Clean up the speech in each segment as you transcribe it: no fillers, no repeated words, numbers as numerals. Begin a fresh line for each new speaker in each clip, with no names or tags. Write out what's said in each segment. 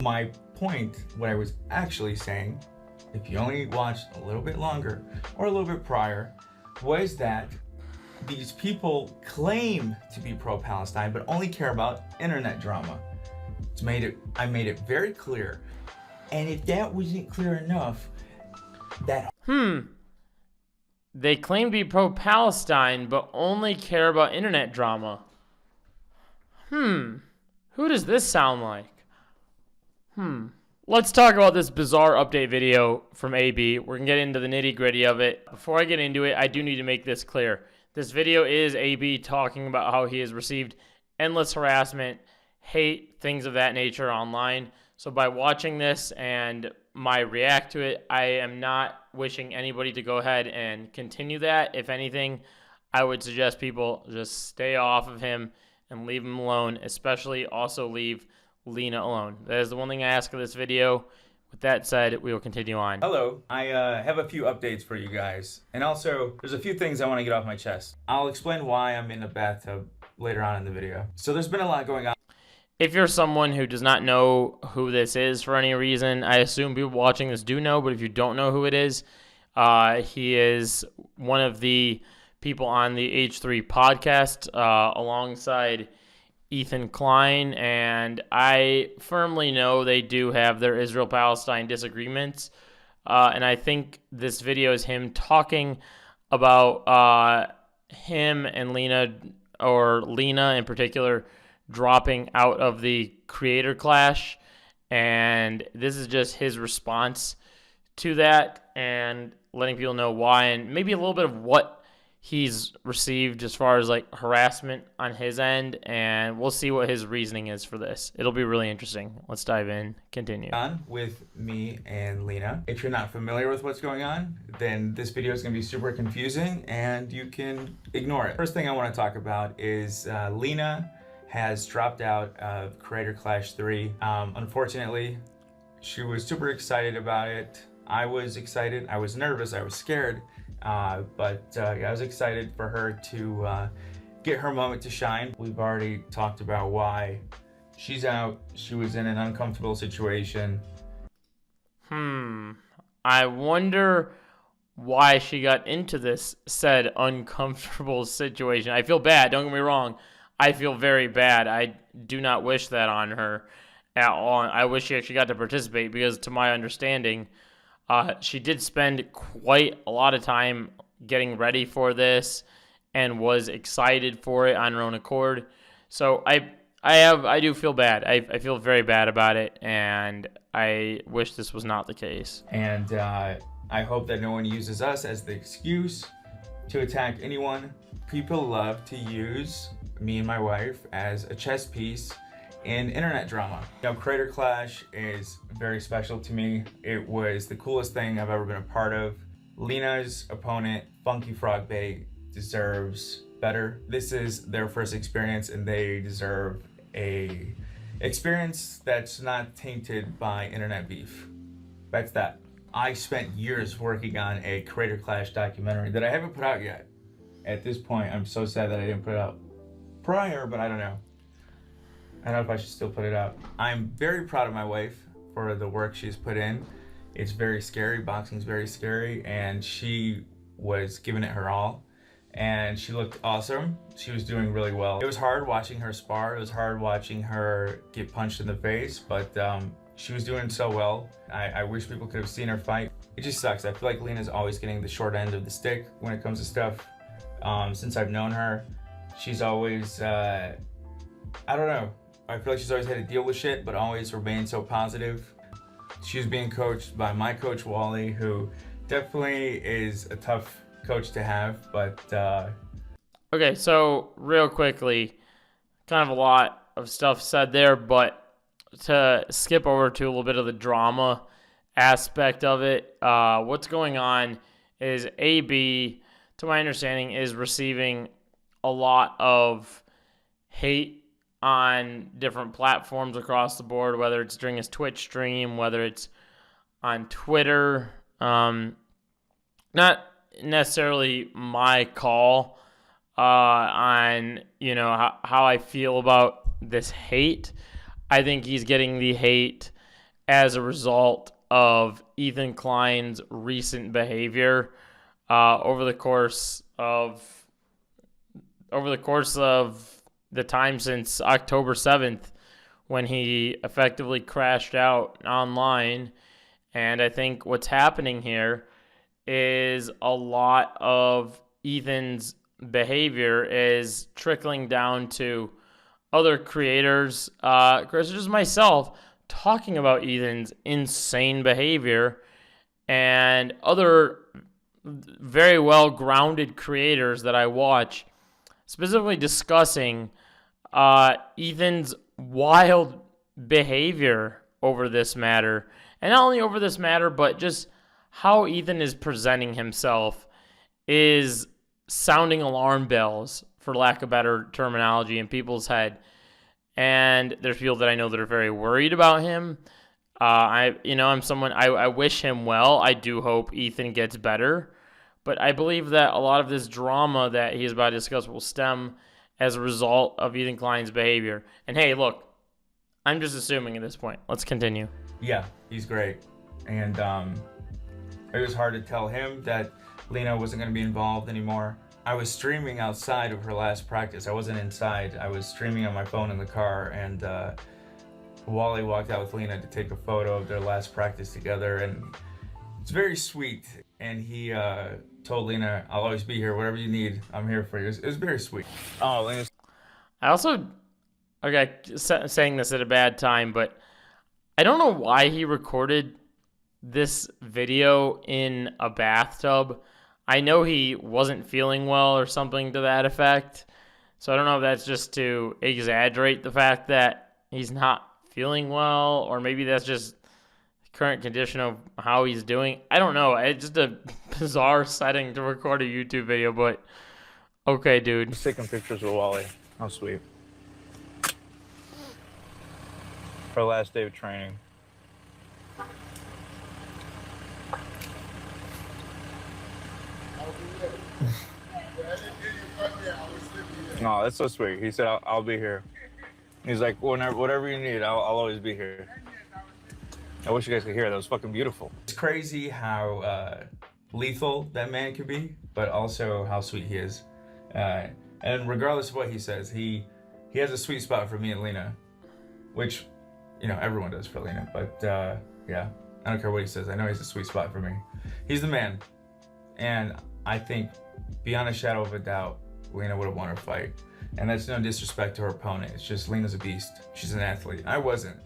My point, what I was actually saying, if you only watched a little bit longer or a little bit prior, was that these people claim to be pro-Palestine but only care about internet drama. I made it very clear. And if that wasn't clear enough, that
they claim to be pro-Palestine but only care about internet drama. Who does this sound like? Let's talk about this Bizzare update video from AB. We're going to get into the nitty-gritty of it. Before I get into it, I do need to make this clear. This video is AB talking about how he has received endless harassment, hate, things of that nature online. So by watching this and my react to it, I am not wishing anybody to go ahead and continue that. If anything, I would suggest people just stay off of him and leave him alone, especially also leave Lena alone. That is the one thing I ask of this video. With that said, we will continue on.
Hello, I have a few updates for you guys. And also, there's a few things I want to get off my chest. I'll explain why I'm in the bathtub later on in the video. So there's been a lot going on.
If you're someone who does not know who this is for any reason, I assume people watching this do know, but if you don't know who it is, he is one of the people on the H3 podcast alongside Ethan Klein, and I firmly know they do have their Israel-Palestine disagreements, and I think this video is him talking about him and Lena, or Lena in particular, dropping out of the creator clash, and this is just his response to that and letting people know why, and maybe a little bit of what he's received as far as like harassment on his end, and we'll see what his reasoning is for this. It'll be really interesting. Let's dive in. Continue.
On with me and Lena. If you're not familiar with what's going on, then this video is going to be super confusing and you can ignore it. First thing I want to talk about is Lena has dropped out of Creator Clash 3. Unfortunately, she was super excited about it. I was excited. I was nervous. I was scared. But I was excited for her to get her moment to shine. We've already talked about why she's out. She was in an uncomfortable situation.
I wonder why she got into this said uncomfortable situation. I feel bad. Don't get me wrong. I feel very bad. I do not wish that on her at all. I wish she actually got to participate because, to my understanding, she did spend quite a lot of time getting ready for this and was excited for it on her own accord. So I do feel bad. I feel very bad about it, and I wish this was not the case.
And I hope that no one uses us as the excuse to attack anyone. People love to use me and my wife as a chess piece in internet drama. You know, Creator Clash is very special to me. It was the coolest thing I've ever been a part of. Lena's opponent, Funky Frog Bay, deserves better. This is their first experience and they deserve a experience that's not tainted by internet beef. That's that. I spent years working on a Creator Clash documentary that I haven't put out yet. At this point, I'm so sad that I didn't put it out prior, but I don't know. I don't know if I should still put it out. I'm very proud of my wife for the work she's put in. It's very scary. Boxing's very scary, and she was giving it her all. And she looked awesome. She was doing really well. It was hard watching her spar. It was hard watching her get punched in the face, but she was doing so well. I wish people could have seen her fight. It just sucks. I feel like Lena's always getting the short end of the stick when it comes to stuff. Since I've known her, she's always, I don't know. I feel like she's always had to deal with shit, but always remained so positive. She was being coached by my coach, Wally, who definitely is a tough coach to have, but...
Okay, so real quickly, kind of a lot of stuff said there, but to skip over to a little bit of the drama aspect of it, what's going on is AB, to my understanding, is receiving a lot of hate on different platforms across the board, whether it's during his Twitch stream, whether it's on Twitter. Not necessarily my call on, you know, how I feel about this hate. I think he's getting the hate as a result of Ethan Klein's recent behavior over the course of the time since October 7th, when he effectively crashed out online. And I think what's happening here is a lot of Ethan's behavior is trickling down to other creators, such as myself, talking about Ethan's insane behavior, and other very well grounded creators that I watch specifically discussing Ethan's wild behavior over this matter. And not only over this matter, but just how Ethan is presenting himself is sounding alarm bells, for lack of better terminology, in people's head. And there's people that I know that are very worried about him. I'm someone, I wish him well. I do hope Ethan gets better. But I believe that a lot of this drama that he's about to discuss will stem as a result of Ethan Klein's behavior. And hey, look, I'm just assuming at this point. Let's continue.
Yeah, he's great. And it was hard to tell him that Lena wasn't going to be involved anymore. I was streaming outside of her last practice. I wasn't inside. I was streaming on my phone in the car, and Wally walked out with Lena to take a photo of their last practice together, and it's very sweet. And he told Lena, "I'll always be here. Whatever you need, I'm here for you." It was very sweet. Oh, Lena.
I also, okay, saying this at a bad time, but I don't know why he recorded this video in a bathtub. I know he wasn't feeling well or something to that effect. So I don't know if that's just to exaggerate the fact that he's not feeling well, or maybe that's just the current condition of how he's doing. I don't know. It's just a bizarre setting to record a YouTube video, but okay, dude.
He's taking pictures with Wally. How sweet. Our last day of training. No, that's so sweet. He said, I'll be here. He's like, whatever you need, I'll always be here. I wish you guys could hear it. That was fucking beautiful.
It's crazy how lethal that man can be, but also how sweet he is. And regardless of what he says, he has a sweet spot for me and Lena, which, everyone does for Lena. But yeah, I don't care what he says. I know he's a sweet spot for me. He's the man. And I think, beyond a shadow of a doubt, Lena would have won her fight. And that's no disrespect to her opponent. It's just Lena's a beast. She's an athlete. I wasn't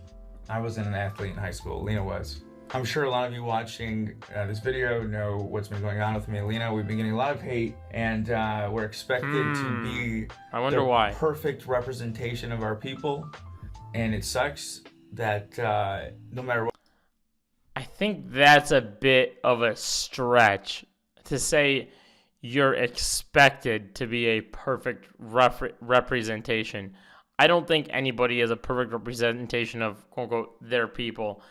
an athlete in high school. Lena was. I'm sure a lot of you watching this video know what's been going on with me and Lena. We've been getting a lot of hate, and we're expected to be the perfect representation of our people. And it sucks that no matter what.
I think that's a bit of a stretch to say you're expected to be a perfect representation. I don't think anybody is a perfect representation of, quote unquote, their people.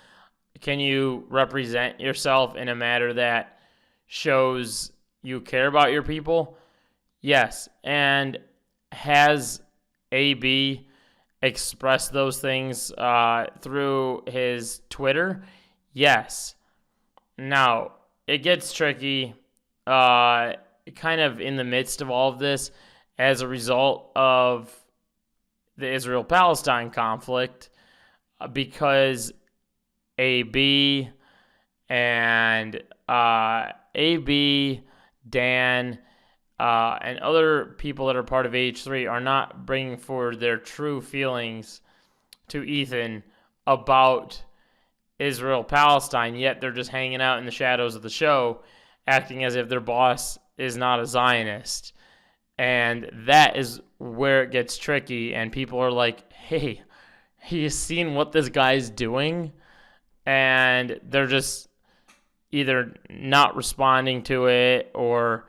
Can you represent yourself in a manner that shows you care about your people? Yes. And has AB expressed those things through his Twitter? Yes. Now, it gets tricky kind of in the midst of all of this as a result of the Israel-Palestine conflict, because AB and AB, Dan, and other people that are part of H3 are not bringing forward their true feelings to Ethan about Israel-Palestine, yet they're just hanging out in the shadows of the show, acting as if their boss is not a Zionist. And that is where it gets tricky, and people are like, hey, he's seen what this guy's doing, and they're just either not responding to it, or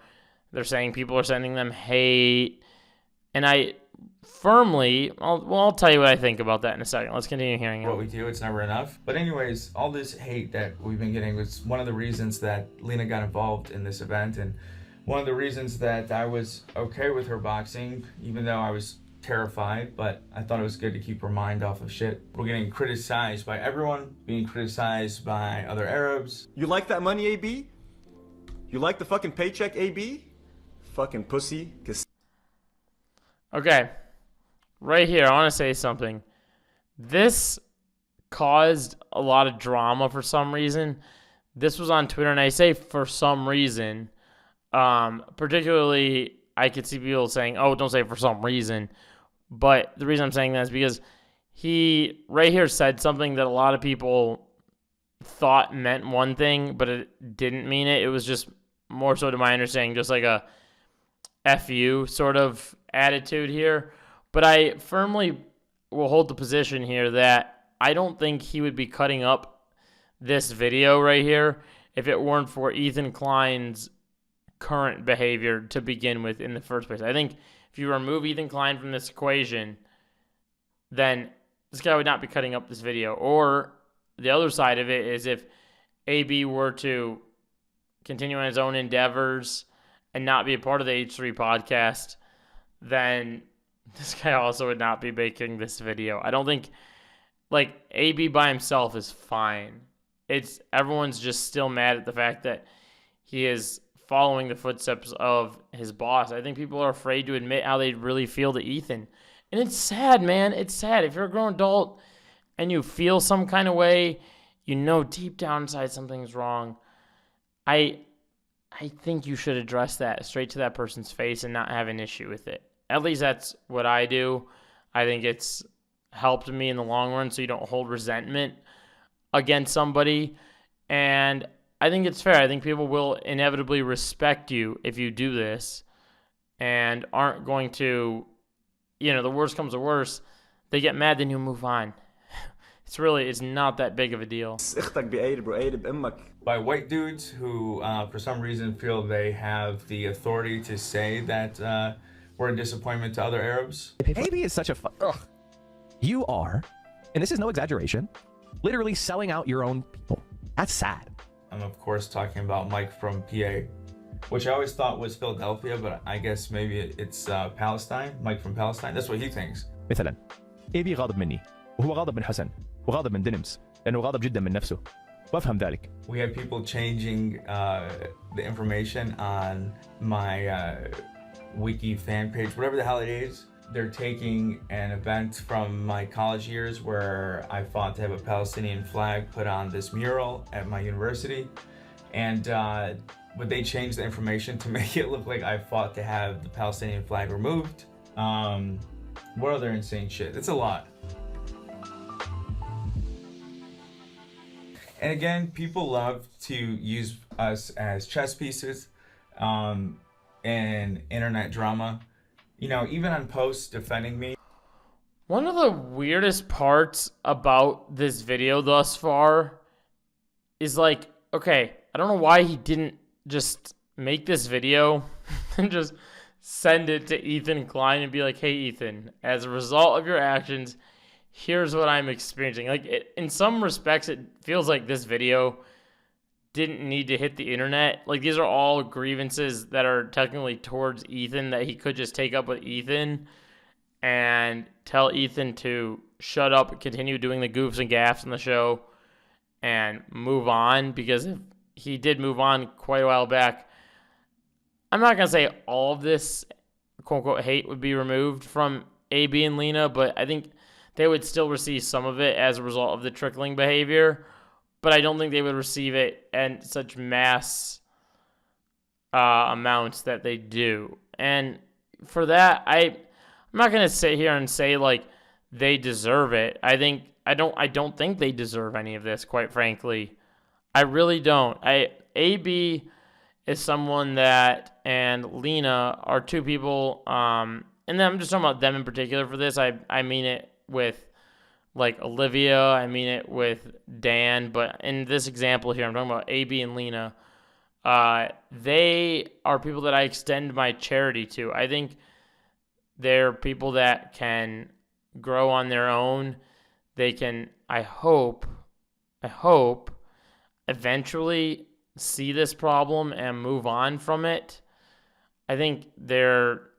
they're saying people are sending them hate. And I firmly, I'll tell you what I think about that in a second. Let's continue hearing
what we do. It's never enough. But anyways, all this hate that we've been getting was one of the reasons that Lena got involved in this event, and one of the reasons that I was okay with her boxing, even though I was terrified, but I thought it was good to keep her mind off of shit. We're getting criticized by everyone, being criticized by other Arabs.
You like that money, AB? You like the fucking paycheck, AB? Fucking pussy.
Okay, right here, I want to say something. This caused a lot of drama for some reason. This was on Twitter, and I say for some reason, particularly I could see people saying, oh, don't say for some reason. But the reason I'm saying that is because he right here said something that a lot of people thought meant one thing, but it didn't mean it. It was just more so to my understanding, just like a F you sort of attitude here. But I firmly will hold the position here that I don't think he would be cutting up this video right here if it weren't for Ethan Klein's current behavior to begin with in the first place. I think if you remove Ethan Klein from this equation, then this guy would not be cutting up this video. Or the other side of it is if AB were to continue on his own endeavors and not be a part of the H3 podcast, then this guy also would not be making this video. I don't think, like, AB by himself is fine. Everyone's just still mad at the fact that he is following the footsteps of his boss. I think people are afraid to admit how they really feel to Ethan. And it's sad, man. It's sad. If you're a grown adult and you feel some kind of way, you know deep down inside something's wrong, I think you should address that straight to that person's face and not have an issue with it. At least that's what I do. I think it's helped me in the long run so you don't hold resentment against somebody. And I think it's fair. I think people will inevitably respect you if you do this and aren't going to, the worst comes to worst, they get mad, then you move on. It's not that big of a deal.
By white dudes who, for some reason, feel they have the authority to say that we're a disappointment to other Arabs.
AB is such a You are, and this is no exaggeration, literally selling out your own people. That's sad.
I'm, of course, talking about Mike from PA, which I always thought was Philadelphia, but I guess maybe it's Palestine. Mike from Palestine. That's what he thinks.
مثلا AB غاضب مني وهو غاضب من حسن وغاضب من دينمس لأنه غاضب جدا من نفسه وأفهم ذلك.
We had people changing the information on my wiki fan page, whatever the hell it is. They're taking an event from my college years where I fought to have a Palestinian flag put on this mural at my university. And but they changed the information to make it look like I fought to have the Palestinian flag removed. What other insane shit? It's a lot. And again, people love to use us as chess pieces in internet drama. Even on posts defending me.
One of the weirdest parts about this video thus far is like, okay, I don't know why he didn't just make this video and just send it to Ethan Klein and be like, hey, Ethan, as a result of your actions, here's what I'm experiencing. Like, in some respects, it feels like this video didn't need to hit the internet. Like, these are all grievances that are technically towards Ethan that he could just take up with Ethan and tell Ethan to shut up and continue doing the goofs and gaffes in the show and move on, because if he did move on quite a while back, I'm not going to say all of this quote-unquote hate would be removed from AB and Lena, but I think they would still receive some of it as a result of the trickling behavior. But I don't think they would receive it in such mass amounts that they do. And for that, I'm not going to sit here and say like they deserve it. I don't think they deserve any of this, quite frankly. I really don't. AB is someone that, and Lena are two people, and then I'm just talking about them in particular for this. I mean it with like Olivia, I mean it with Dan, but in this example here, I'm talking about AB and Lena. They are people that I extend my charity to. I think they're people that can grow on their own. They can, I hope, eventually see this problem and move on from it. I think they're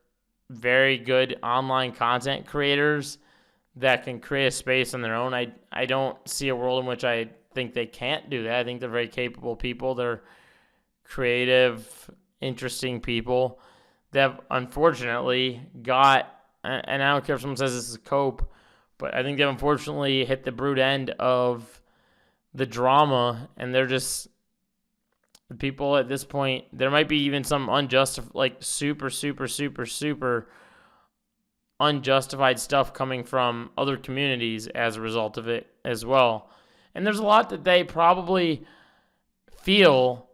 very good online content creators that can create a space on their own. I don't see a world in which I think they can't do that. I think they're very capable people. They're creative, interesting people that have unfortunately got, and I don't care if someone says this is cope, but I think they've unfortunately hit the brute end of the drama, and they're just people at this point. There might be even some super unjustified stuff coming from other communities as a result of it as well. And there's a lot that they probably feel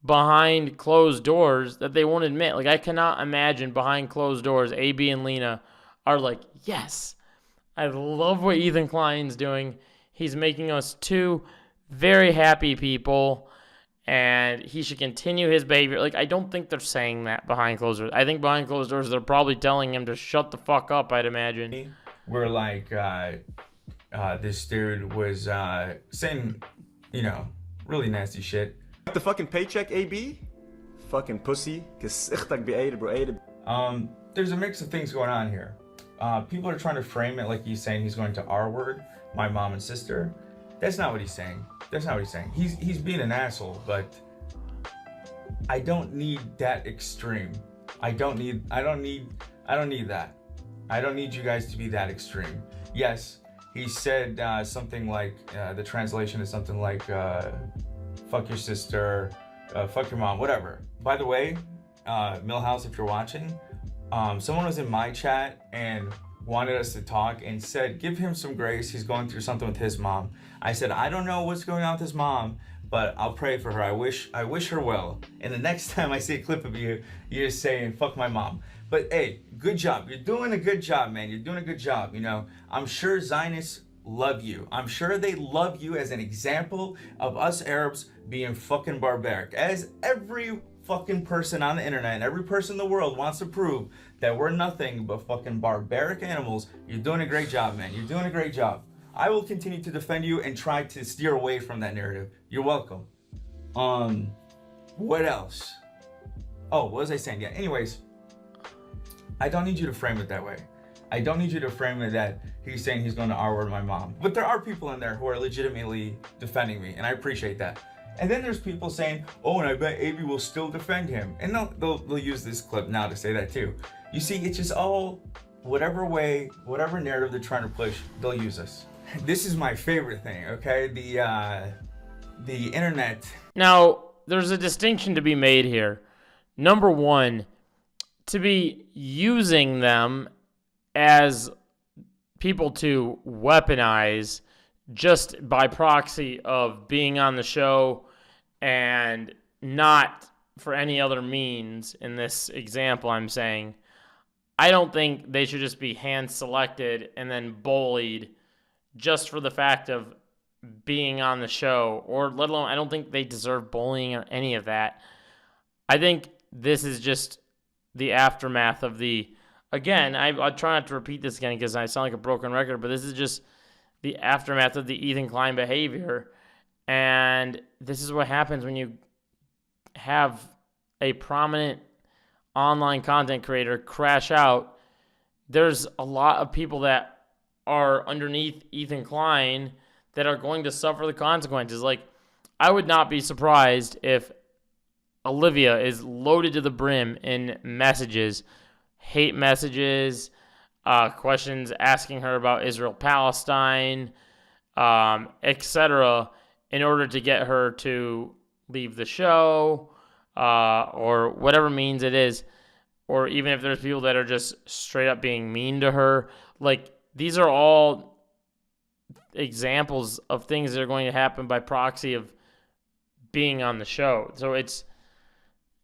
behind closed doors that they won't admit. Like, I cannot imagine behind closed doors, AB and Lena are like, yes, I love what Ethan Klein's doing. He's making us two very happy people, and he should continue his behavior. Like, I don't think they're saying that behind closed doors. I think behind closed doors, they're probably telling him to shut the fuck up, I'd imagine.
Where, like, this dude was saying, really nasty shit.
The fucking paycheck, AB? Fucking pussy. There's
a mix of things going on here. People are trying to frame it like he's saying he's going to R-word my mom and sister. That's not what he's saying. He's being an asshole, but I don't need that extreme. I don't need that. I don't need you guys to be that extreme. Yes, he said something like, the translation is something like, fuck your sister, fuck your mom, whatever. By the way, Millhouse, if you're watching, someone was in my chat and wanted us to talk and said, give him some grace. He's going through something with his mom. I said, I don't know what's going on with his mom, but I'll pray for her. I wish her well. And the next time I see a clip of you, you're just saying, fuck my mom. But hey, good job. You're doing a good job, man. You're doing a good job. I'm sure Zionists love you. I'm sure they love you as an example of us Arabs being fucking barbaric. As every fucking person on the internet and every person in the world wants to prove that we're nothing but fucking barbaric animals. You're doing a great job, man. You're doing a great job. I will continue to defend you and try to steer away from that narrative. You're welcome. What else? Oh, what was I saying? Yeah, anyways, I don't need you to frame it that way. I don't need you to frame it that he's saying he's going to R-word my mom. But there are people in there who are legitimately defending me, and I appreciate that. And then there's people saying, oh, and I bet AB will still defend him. And they'll use this clip now to say that too. You see, it's just all, whatever way, whatever narrative they're trying to push, they'll use us. This is my favorite thing, okay? The internet.
Now, there's a distinction to be made here. Number one, to be using them as people to weaponize just by proxy of being on the show and not for any other means. In this example I'm saying, I don't think they should just be hand selected and then bullied just for the fact of being on the show, or let alone, I don't think they deserve bullying or any of that. I think this is just the aftermath of again, I try not to repeat this again because I sound like a broken record, but this is just the aftermath of the Ethan Klein behavior. And this is what happens when you have a prominent online content creator crash out. There's a lot of people that are underneath Ethan Klein that are going to suffer the consequences. Like, I would not be surprised if Olivia is loaded to the brim in messages, hate messages, questions asking her about Israel-Palestine, etc., in order to get her to leave the show, or whatever means it is, or even if there's people that are just straight up being mean to her. Like, these are all examples of things that are going to happen by proxy of being on the show. So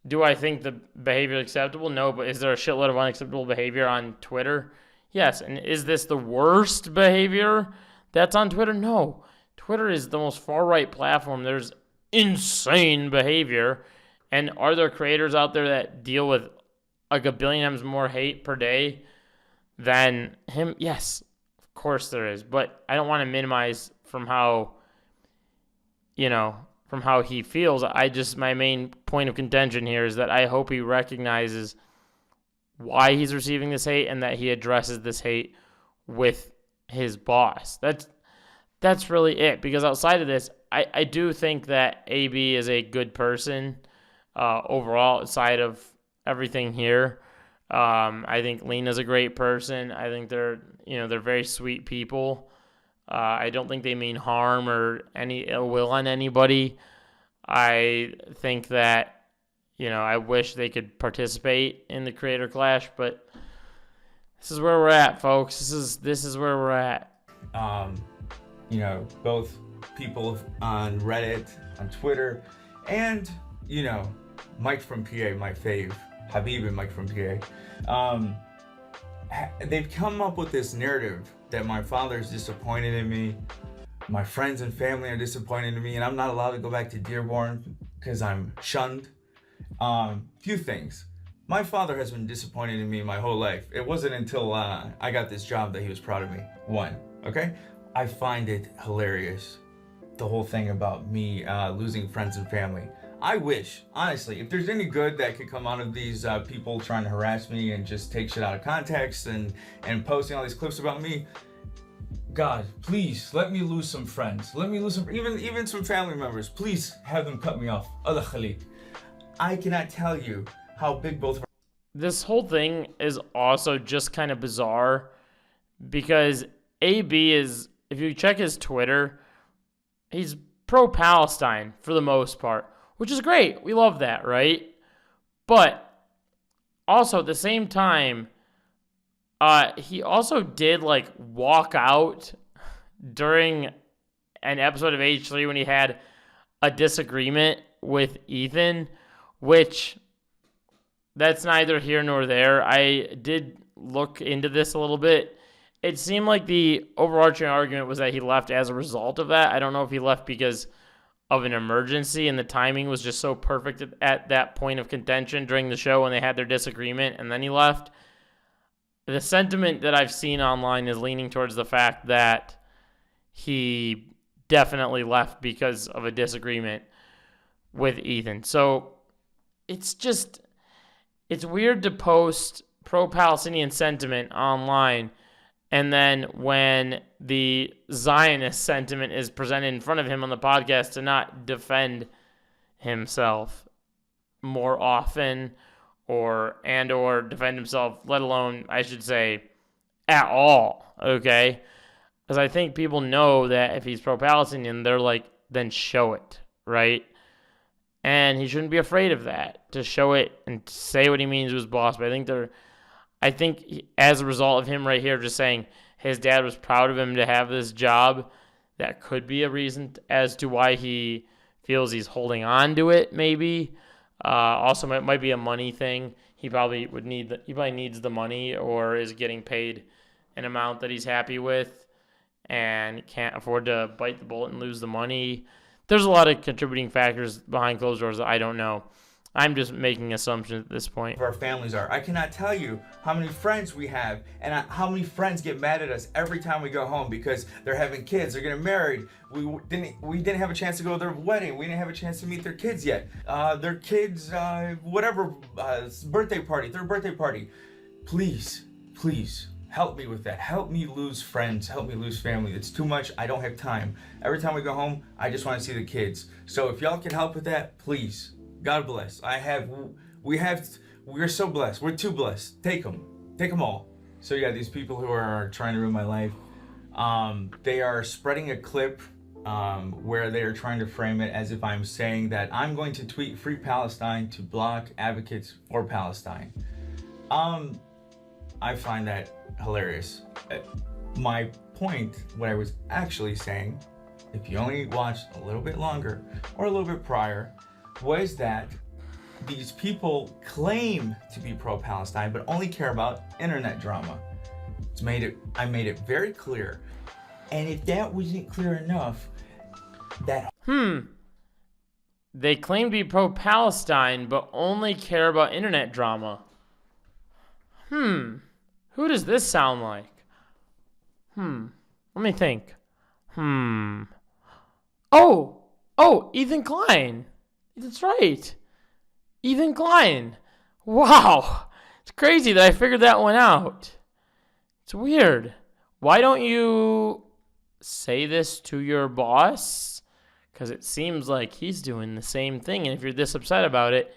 do I think the behavior is acceptable? No, but is there a shitload of unacceptable behavior on Twitter? Yes. And is this the worst behavior that's on Twitter? No. Twitter is the most far-right platform. There's insane behavior. And are there creators out there that deal with like a billion times more hate per day than him? Yes, of course there is. But I don't want to minimize from how he feels. My main point of contention here is that I hope he recognizes why he's receiving this hate and that he addresses this hate with his boss. That's really it. Because outside of this, I do think that AB is a good person overall outside of everything here. I think Lena's a great person. I think they're very sweet people. I don't think they mean harm or any ill will on anybody. I think that, I wish they could participate in the creator clash, but this is where we're at, folks. This is where we're at.
Both people on Reddit, on Twitter, and, Mike from PA, my fave, Habib and Mike from PA. They've come up with this narrative that my father's disappointed in me, my friends and family are disappointed in me, and I'm not allowed to go back to Dearborn because I'm shunned. Few things. My father has been disappointed in me my whole life. It wasn't until I got this job that he was proud of me. One, okay? I find it hilarious, the whole thing about me losing friends and family. I wish, honestly, if there's any good that could come out of these people trying to harass me and just take shit out of context and posting all these clips about me, God, please let me lose some friends. Let me lose some, even some family members. Please have them cut me off. Allah Khalik. I cannot tell you how big both of our...
This whole thing is also just kind of bizarre because AB is, if you check his Twitter, he's pro-Palestine for the most part, which is great. We love that, right? But also at the same time, he also did walk out during an episode of H3 when he had a disagreement with Ethan, which that's neither here nor there. I did look into this a little bit. It seemed like the overarching argument was that he left as a result of that. I don't know if he left because of an emergency and the timing was just so perfect at that point of contention during the show when they had their disagreement and then he left. The sentiment that I've seen online is leaning towards the fact that he definitely left because of a disagreement with Ethan. So it's weird to post pro-Palestinian sentiment online and then when the Zionist sentiment is presented in front of him on the podcast to not defend himself more often or defend himself, let alone, I should say, at all, okay? Because I think people know that if he's pro-Palestinian, they're like, then show it, right? And he shouldn't be afraid of that, to show it and say what he means to his boss. But I think as a result of him right here just saying his dad was proud of him to have this job, that could be a reason as to why he feels he's holding on to it, maybe. Also, it might be a money thing. He probably needs the money or is getting paid an amount that he's happy with and can't afford to bite the bullet and lose the money. There's a lot of contributing factors behind closed doors that I don't know. I'm just making assumptions at this point.
Our families are. I cannot tell you how many friends we have and how many friends get mad at us every time we go home because they're having kids, they're getting married. We didn't have a chance to go to their wedding. We didn't have a chance to meet their kids yet. Their kids, birthday party, their birthday party. Please, help me with that. Help me lose friends. Help me lose family. It's too much. I don't have time. Every time we go home, I just want to see the kids. So if y'all can help with that, please. God bless. We're so blessed. We're too blessed. Take them all. So yeah, these people who are trying to ruin my life, they are spreading a clip where they are trying to frame it as if I'm saying that I'm going to tweet Free Palestine to block advocates for Palestine. I find that hilarious. My point, what I was actually saying, if you only watched a little bit longer or a little bit prior, was that these people claim to be pro-Palestine but only care about internet drama. I made it very clear. And if that wasn't clear enough, that
they claim to be pro-Palestine but only care about internet drama. Who does this sound like? Let me think. Oh, Ethan Klein. That's right. Ethan Klein. Wow. It's crazy that I figured that one out. It's weird. Why don't you say this to your boss? Because it seems like he's doing the same thing. And if you're this upset about it,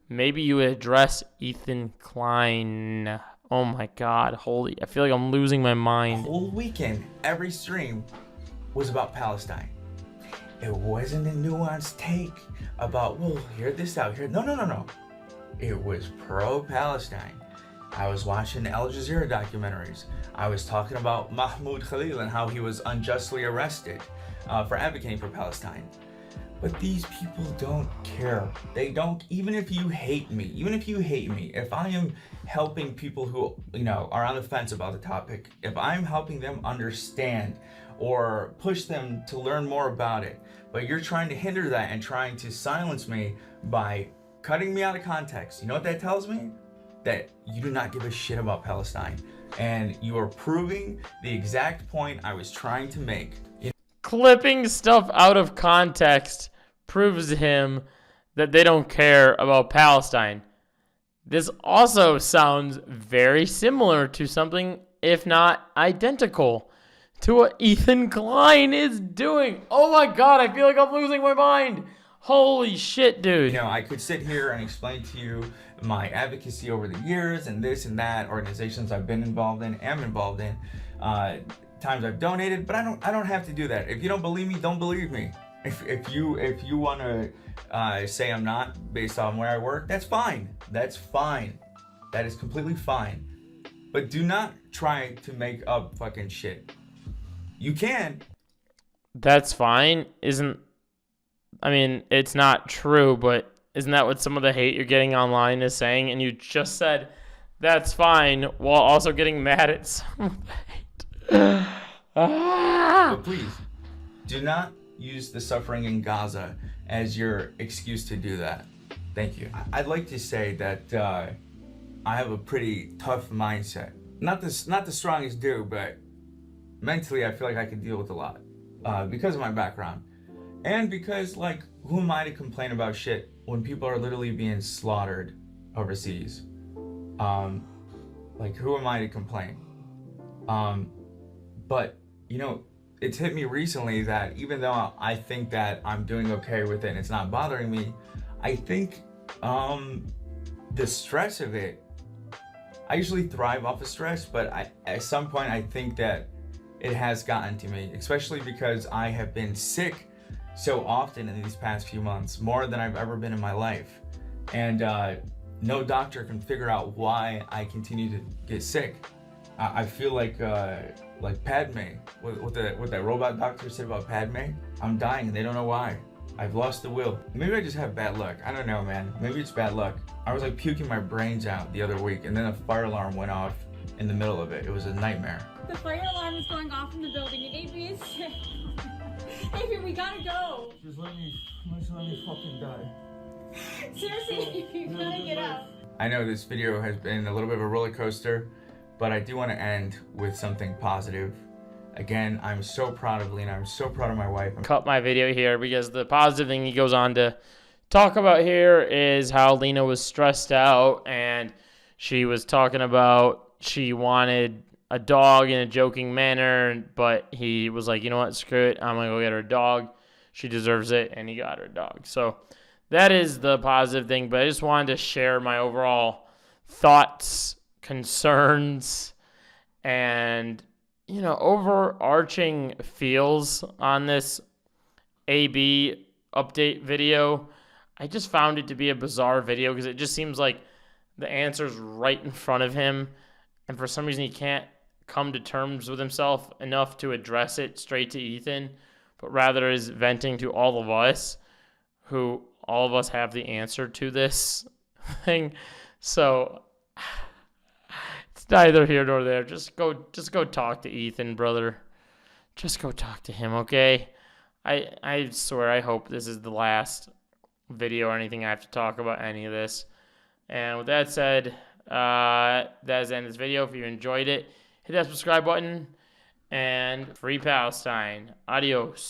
maybe you would address Ethan Klein. Oh my God. Holy, I feel like I'm losing my mind.
The whole weekend, every stream was about Palestine. It wasn't a nuanced take about, well, hear this out here. No. It was pro-Palestine. I was watching the Al Jazeera documentaries. I was talking about Mahmoud Khalil and how he was unjustly arrested for advocating for Palestine. But these people don't care. They don't, even if you hate me, if I am helping people who, are on the fence about the topic, if I'm helping them understand or push them to learn more about it, but you're trying to hinder that and trying to silence me by cutting me out of context, you know what that tells me? That you do not give a shit about Palestine. And you are proving the exact point I was trying to make.
Clipping stuff out of context proves to him that they don't care about Palestine. This also sounds very similar to something, if not identical, to what Ethan Klein is doing. Oh my God, I feel like I'm losing my mind. Holy shit, dude.
I could sit here and explain to you my advocacy over the years and this and that, organizations I've been involved in, am involved in, times I've donated, but I don't have to do that. If you don't believe me, don't believe me. If you want to say I'm not based on where I work, that's fine. That's fine. That is completely fine. But do not try to make up fucking shit. You can.
That's fine. It's not true, but isn't that what some of the hate you're getting online is saying? And you just said that's fine while also getting mad at some of the hate.
But please, do not use the suffering in Gaza as your excuse to do that. Thank you. I'd like to say that I have a pretty tough mindset. Not the strongest dude, but mentally I feel like I can deal with a lot because of my background. And because, who am I to complain about shit when people are literally being slaughtered overseas? Who am I to complain? But, it's hit me recently that even though I think that I'm doing okay with it and it's not bothering me, I think the stress of it, I usually thrive off of stress, but at some point I think that it has gotten to me, especially because I have been sick so often in these past few months, more than I've ever been in my life. And no doctor can figure out why I continue to get sick. I feel like Padme, what that robot doctor said about Padme. I'm dying and they don't know why. I've lost the will. Maybe I just have bad luck. I don't know, man. Maybe it's bad luck. I was puking my brains out the other week and then a fire alarm went off in the middle of it. It was a nightmare.
The fire alarm is going off in the building and Avery is sick. Avery, we gotta go.
Just let me fucking die.
Seriously, you gotta get up.
I know this video has been a little bit of a roller coaster, but I do want to end with something positive. Again, I'm so proud of Lena. I'm so proud of my wife.
Cut my video here because the positive thing he goes on to talk about here is how Lena was stressed out and she was talking about she wanted a dog in a joking manner, but he was like, you know what, screw it, I'm gonna go get her a dog. She deserves it, and he got her a dog. So that is the positive thing, but I just wanted to share my overall thoughts, concerns, and, overarching feels on this AB update video. I just found it to be a bizarre video because it just seems like the answer's right in front of him, and for some reason he can't come to terms with himself enough to address it straight to Ethan, but rather is venting to all of us, who all of us have the answer to this thing. So it's neither here nor there. Just go talk to Ethan, brother. Just go talk to him, okay? I swear, I hope this is the last video or anything I have to talk about any of this. And with that said, that is the end of this video. If you enjoyed it, hit that subscribe button, and free Palestine. Adios.